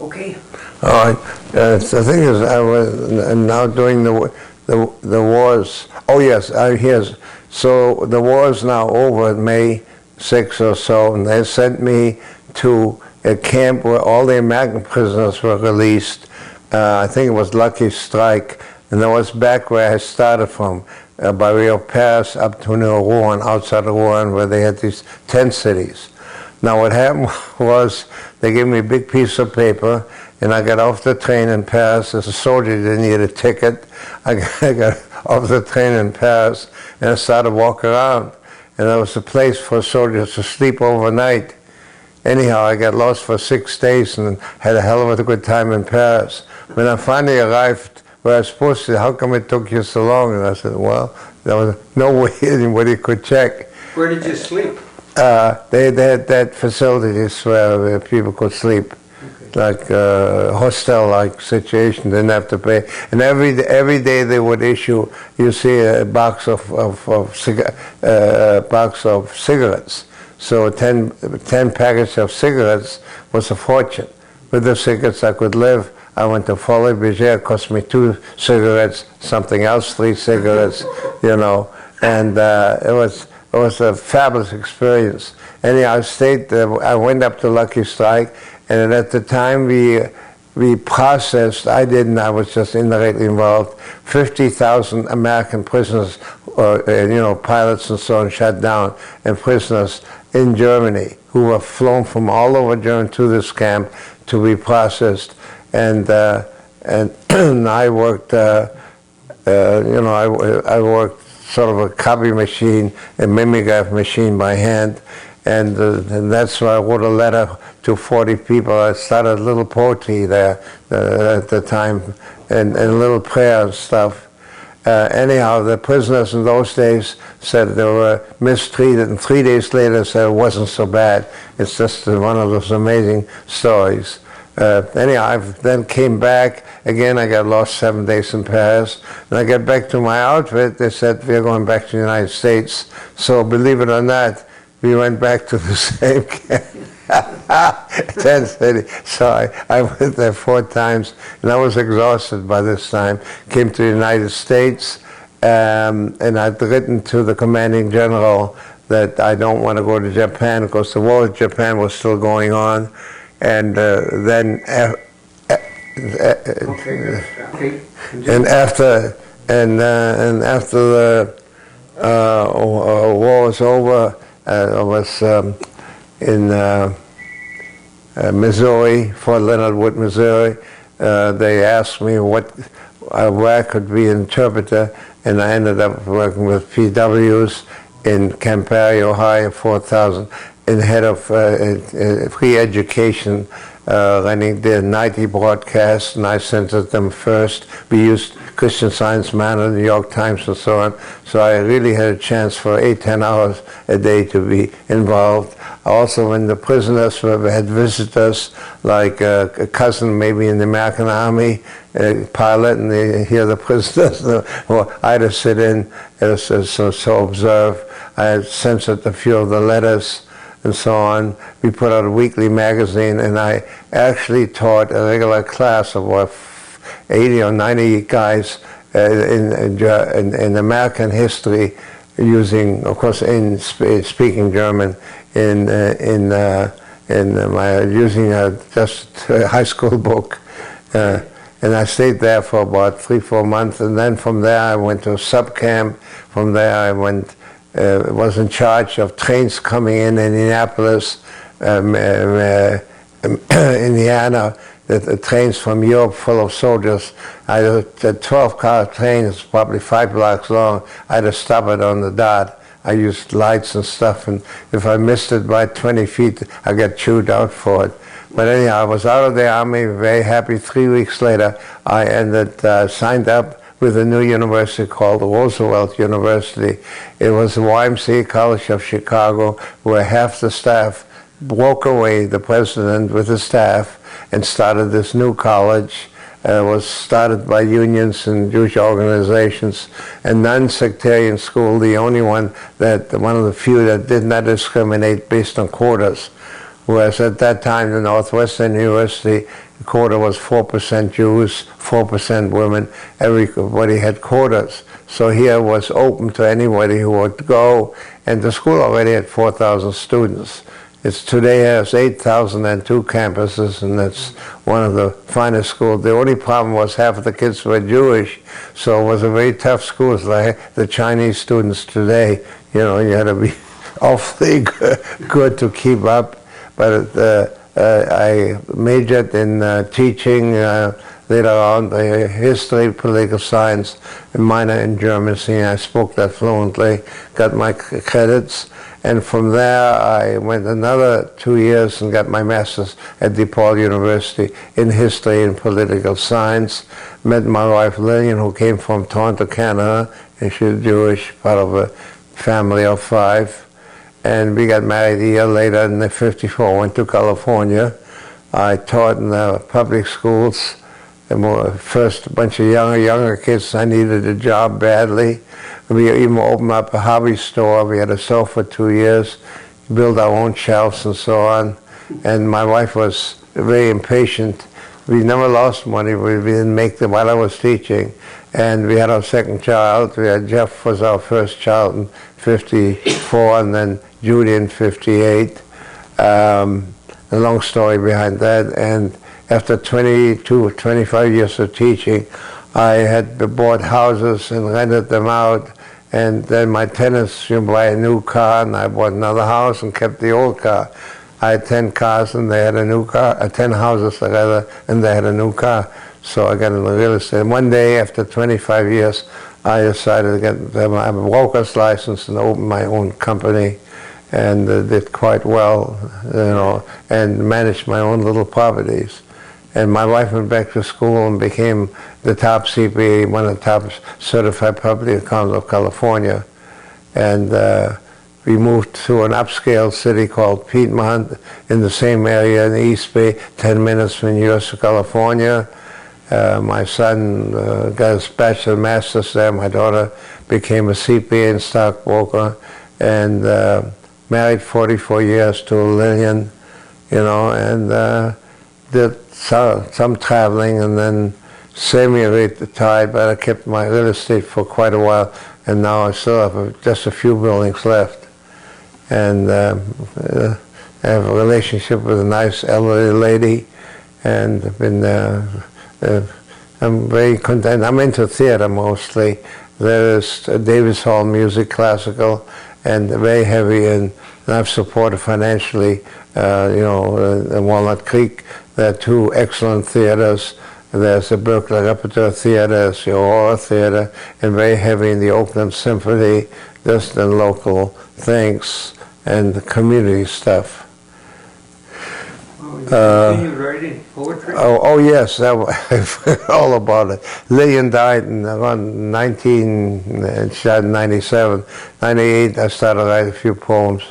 Okay. All right. The thing is, I'm now doing the wars. Oh yes, here's. So the war is now over, May 6th or so, and they sent me to a camp where all the American prisoners were released. I think it was Lucky Strike, and that was back where I started from, by Rio Pass up to New Rouen, outside of Rouen, where they had these tent cities. Now what happened was they gave me a big piece of paper, and I got off the train in Paris. As a soldier, didn't need a ticket. I got off the train in Paris, and I started walking around. And there was a place for soldiers to sleep overnight. Anyhow, I got lost for 6 days and had a hell of a good time in Paris. When I finally arrived where I was supposed to, how come it took you so long? And I said, well, there was no way anybody could check. Where did you sleep? They had that facilities where people could sleep, like hostel-like situation. Didn't have to pay, and every day they would issue. You see a box of cigarettes. So 10 packets of cigarettes was a fortune. With the cigarettes I could live. I went to Folie Bergère. It cost me 2 cigarettes, something else, 3 cigarettes, you know, and it was a fabulous experience. Anyhow, I stayed there. I went up to Lucky Strike, and at the time we processed, I didn't, I was just indirectly involved, 50,000 American prisoners, or, pilots and so on, shut down, and prisoners in Germany who were flown from all over Germany to this camp to be processed. And I worked, I worked sort of a copy machine, a mimeograph machine by hand, and that's why I wrote a letter to 40 people. I started a little poetry there at the time, and a little prayer and stuff. Anyhow, the prisoners in those days said they were mistreated, and 3 days later said it wasn't so bad. It's just one of those amazing stories. Anyhow, I then came back. Again, I got lost 7 days in Paris. And I got back to my outfit. They said, we're going back to the United States. So believe it or not, we went back to the same camp. Tent City. So I went there 4 times, and I was exhausted by this time. Came to the United States, and I'd written to the commanding general that I don't want to go to Japan because the war with Japan was still going on. And then, after the war was over, I was in Missouri, Fort Leonard Wood, Missouri. They asked me where I could be an interpreter, and I ended up working with PWs in Camp Perry, Ohio, 4,000. And head of free education, running the nightly broadcasts, and I censored them first. We used Christian Science Manor, the New York Times, and so on. So I really had a chance for 8-10 hours a day to be involved. Also, when the prisoners had visitors, like a cousin maybe in the American Army, a pilot, and they hear the prisoners, well, I had to sit in, so observe. I had censored a few of the letters, and so on. We put out a weekly magazine, and I actually taught a regular class of 80 or 90 guys in American history, using, of course, in speaking German, using just a high school book. And I stayed there for about 3-4 months, and then from there I went to a sub camp. From there I was in charge of trains coming in Indianapolis, Indiana, the trains from Europe full of soldiers. I had a 12-car train, it's probably 5 blocks long. I had to stop it on the dot. I used lights and stuff, and if I missed it by 20 feet, I got chewed out for it. But anyhow, I was out of the Army, very happy. 3 weeks later, I signed up with a new university called Roosevelt University. It was the YMCA College of Chicago, where half the staff broke away, the president with the staff, and started this new college. It was started by unions and Jewish organizations, a non-sectarian school, the only one of the few that did not discriminate based on quotas. whereas at that time the Northwestern University quota was 4% Jews, 4% women. Everybody had quotas. So here was open to anybody who would go, and the school already had 4,000 students. Today has 8,002 campuses, and that's one of the finest schools. The only problem was half of the kids were Jewish, so it was a very tough school. It's like the Chinese students today, you know, you had to be awfully good to keep up. But I majored in teaching, later on history, political science, a minor in German. I spoke that fluently, got my credits. And from there, I went another 2 years and got my master's at DePaul University in history and political science. Met my wife Lillian, who came from Toronto, Canada, and she's Jewish, part of a family of 5. And we got married a year later in '54, went to California. I taught in the public schools. First, a bunch of younger kids. I needed a job badly. We even opened up a hobby store. We had a store for 2 years, built our own shelves and so on. And my wife was very impatient. We never lost money. We didn't make them while I was teaching. And we had our second child. We had Jeff was our first child in '54, and then Judy in '58. A long story behind that. And after 25 years of teaching, I had bought houses and rented them out. And then my tenants, you buy a new car, and I bought another house and kept the old car. I had 10 cars and they had a new car, 10 houses rather, and they had a new car. So I got into real estate. One day after 25 years, I decided to have a broker's license and open my own company, and did quite well, you know, and managed my own little properties. And my wife went back to school and became the top CPA, one of the top certified public accountants of California. And we moved to an upscale city called Piedmont in the same area in the East Bay, 10 minutes from New York to California. My son got his bachelor, master's there. My daughter became a CPA and stockbroker, and married 44 years to Lillian, you know, and did some traveling, and then semi-retired, but I kept my real estate for quite a while, and now I still have just a few buildings left. And I have a relationship with a nice elderly lady, and I've been I'm very content. I'm into theater mostly. There is Davis Hall Music, classical, and very heavy, and I've supported financially, you know, in Walnut Creek. There are 2 excellent theaters. There's the Berkeley Repertoire Theater, there's the Aurora Theater, and very heavy in the Oakland Symphony, just the local things and the community stuff. Continued writing poetry? Oh yes, all about it. Lillian died in around 1997. 98, I started writing a few poems,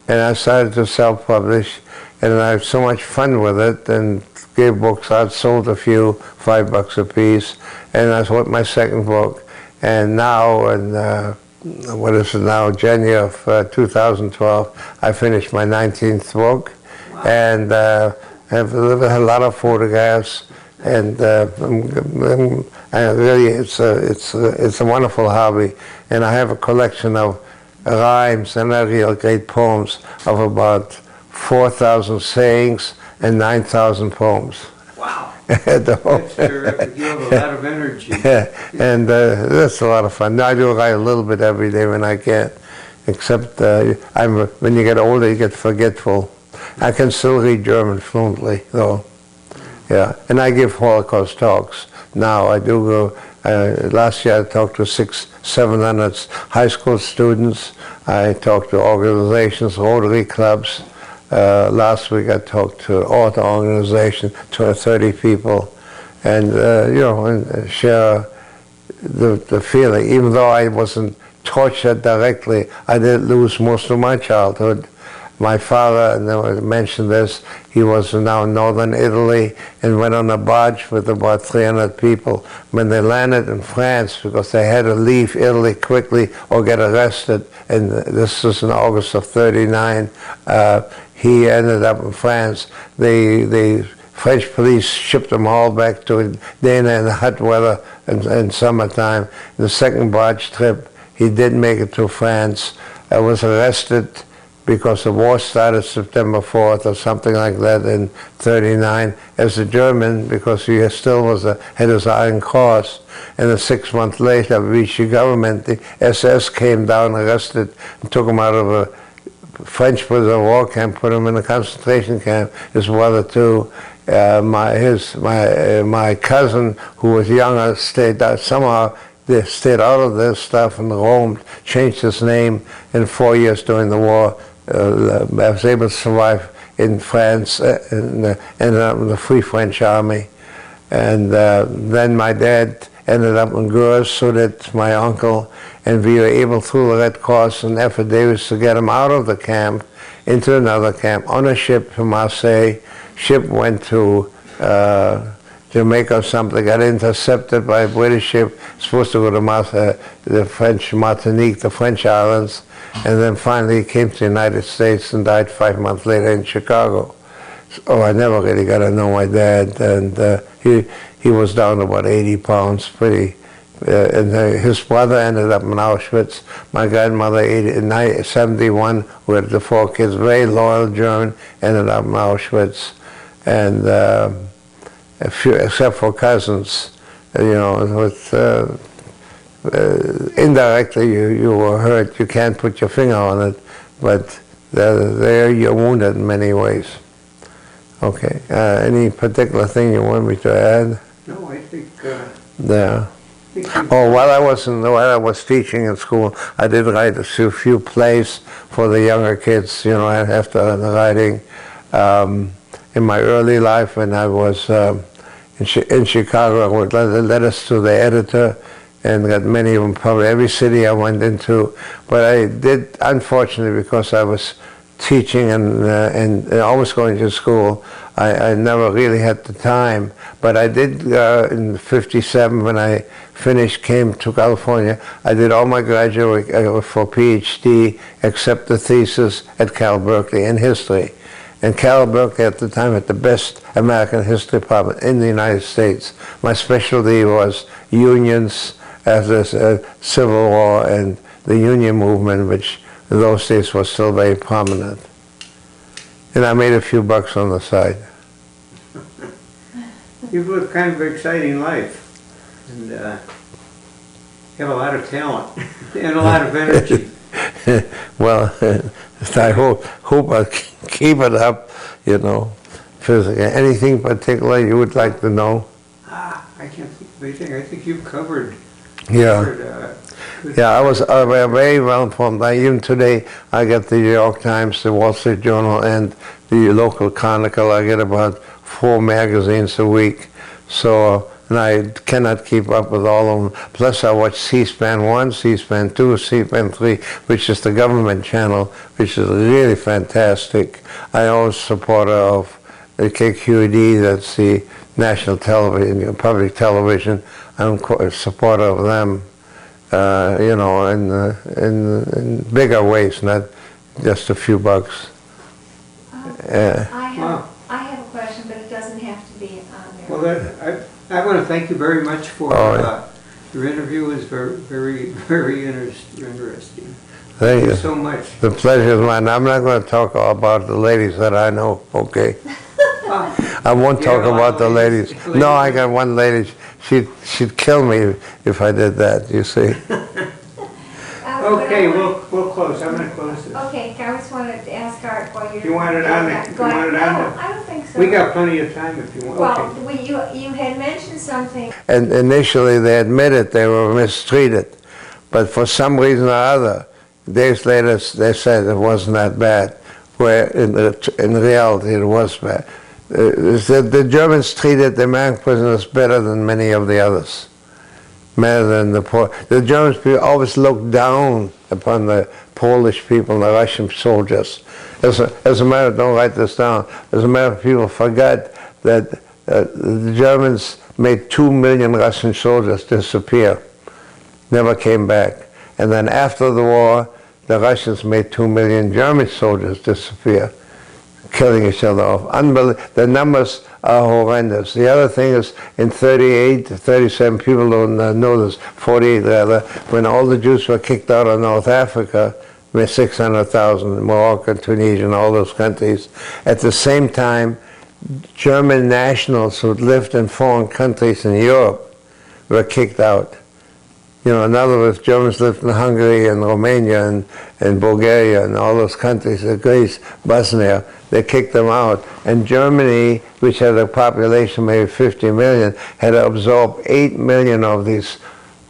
and I started to self-publish, and I had so much fun with it, and gave books out, sold a few, $5 a piece, and I wrote my second book. And now, what is it now, January of 2012, I finished my 19th book. Wow. And I've lived a lot of photographs, and really, it's a wonderful hobby. And I have a collection of rhymes and real great poems of about 4,000 sayings and 9,000 poems. Wow. That's terrific. You have a lot of energy. Yeah, and that's a lot of fun. I do write a little bit every day when I can, except when you get older, you get forgetful. I can still read German fluently, though. Yeah, and I give Holocaust talks. Now I do go. Last year I talked to 700 high school students. I talked to organizations, Rotary clubs. Last week I talked to an author organization, 30 people, and you know, and share the feeling. Even though I wasn't tortured directly, I did lose most of my childhood. My father, and I mentioned this, he was now in northern Italy and went on a barge with about 300 people. When they landed in France, because they had to leave Italy quickly or get arrested, and this was in August of '39, he ended up in France. The French police shipped them all back to Dana in the hot weather in summertime. The second barge trip, he did make it to France. I was arrested because the war started September 4th or something like that in 39 as a German, because he still had his Iron Cross. And then 6 months later, Vichy government, the SS came down, arrested, and took him out of a French prisoner of war camp, put him in a concentration camp, his brother too. My cousin, who was younger, stayed out, somehow they stayed out of this stuff and roamed, changed his name in 4 years during the war. I was able to survive in France and ended up in the Free French Army. And then my dad ended up in Gurs, so did my uncle, and we were able through the Red Cross and affidavits to get him out of the camp into another camp on a ship to Marseille. Ship went to Jamaica or something, got intercepted by a British ship, supposed to go to the French Martinique, the French islands, and then finally came to the United States and died 5 months later in Chicago. So I never really got to know my dad, and he was down to about 80 pounds, pretty. And his brother ended up in Auschwitz. My grandmother, in 71, with the 4 kids, very loyal German, ended up in Auschwitz. And a few, except for cousins, you know, with, indirectly you were hurt. You can't put your finger on it, but there you're wounded in many ways. Okay. Any particular thing you want me to add? No, I think. Yeah. Oh, while I was teaching in school, I did write a few plays for the younger kids. You know, after the writing. In my early life, when I was in Chicago, I would write letters to the editor, and got many of them, probably every city I went into. But I did, unfortunately, because I was teaching and always going to school, I never really had the time. But I did, in '57, when I finished, came to California, I did all my graduate for PhD, except the thesis at Cal Berkeley in history. And Cal Berkeley at the time had the best American history department in the United States. My specialty was unions as a Civil War and the union movement, which in those days was still very prominent. And I made a few bucks on the side. You've lived kind of an exciting life, and have a lot of talent and a lot of energy. Well, I hope I keep it up, you know, physically. Anything particular you would like to know? I can't think of anything. I think you've covered. Yeah. Yeah, I was very well informed. Even today, I get the New York Times, the Wall Street Journal, and the local Chronicle. I get about 4 magazines a week. So, and I cannot keep up with all of them. Plus, I watch C-SPAN 1, C-SPAN 2, C-SPAN 3, which is the government channel, which is really fantastic. I'm always a supporter of the KQED, that's the national television, public television. I'm a supporter of them, you know, in bigger ways, not just a few bucks. I have a question, but it doesn't have to be on there. Well, I want to thank you very much for your interview. Is very interesting. Thank you so much. The pleasure is mine. I'm not going to talk about the ladies that I know, okay? I won't talk about the ladies. No, I got one lady. She'd kill me if I did that, you see. Okay, we'll close. I'm going to close this. Okay, I just wanted to ask Art while you're... You want it on the... Go ahead. No, I don't think so. We got plenty of time if you want. Well, Okay. you had mentioned something... And initially they admitted they were mistreated, but for some reason or other, days later they said it wasn't that bad, where in reality it was bad. The Germans treated the American prisoners better than many of the others. Better than the poor. The Germans always looked down upon the Polish people and the Russian soldiers. As a matter, don't write this down, as a matter of people forgot that the Germans made 2 million Russian soldiers disappear, never came back. And then after the war, the Russians made 2 million German soldiers disappear. killing each other off. The numbers are horrendous. The other thing is, in 38, 37, people don't know this, 48 rather, when all the Jews were kicked out of North Africa, with 600,000, Morocco, Tunisia, and all those countries. At the same time, German nationals who lived in foreign countries in Europe were kicked out. You know, in other words, Germans lived in Hungary and Romania and Bulgaria and all those countries, Greece, Bosnia, they kicked them out. And Germany, which had a population maybe 50 million, had to absorb 8 million of these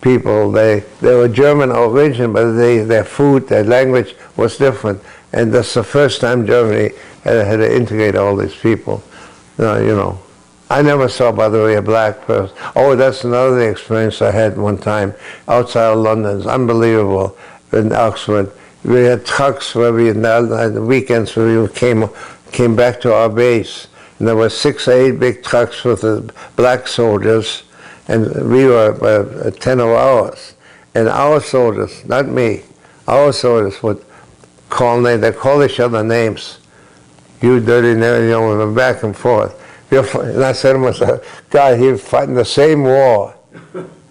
people. They were German origin, but their food, their language was different. And that's the first time Germany had to integrate all these people. You know. I never saw, by the way, a black person. Oh, that's another experience I had one time outside of London. It's unbelievable. In Oxford, we had trucks where we, on the weekends, where we came back to our base. And there were 6 or 8 big trucks with the black soldiers, and we were 10 of ours. And our soldiers, not me, our soldiers would they call each other names. You dirty, you know, we were back and forth. And I said to myself, God, he was fighting the same war.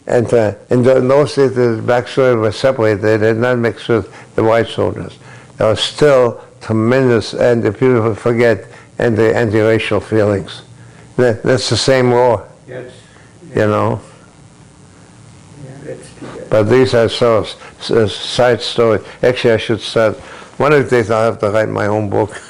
And in those days, the black soldiers were separated. They did not mix with the white soldiers. There was still tremendous, and the people forget, anti-racial feelings. That's the same war, Yes. you know. Yeah, that's too bad. But these are side stories. Actually, I should start. One of the days I'll have to write my own book.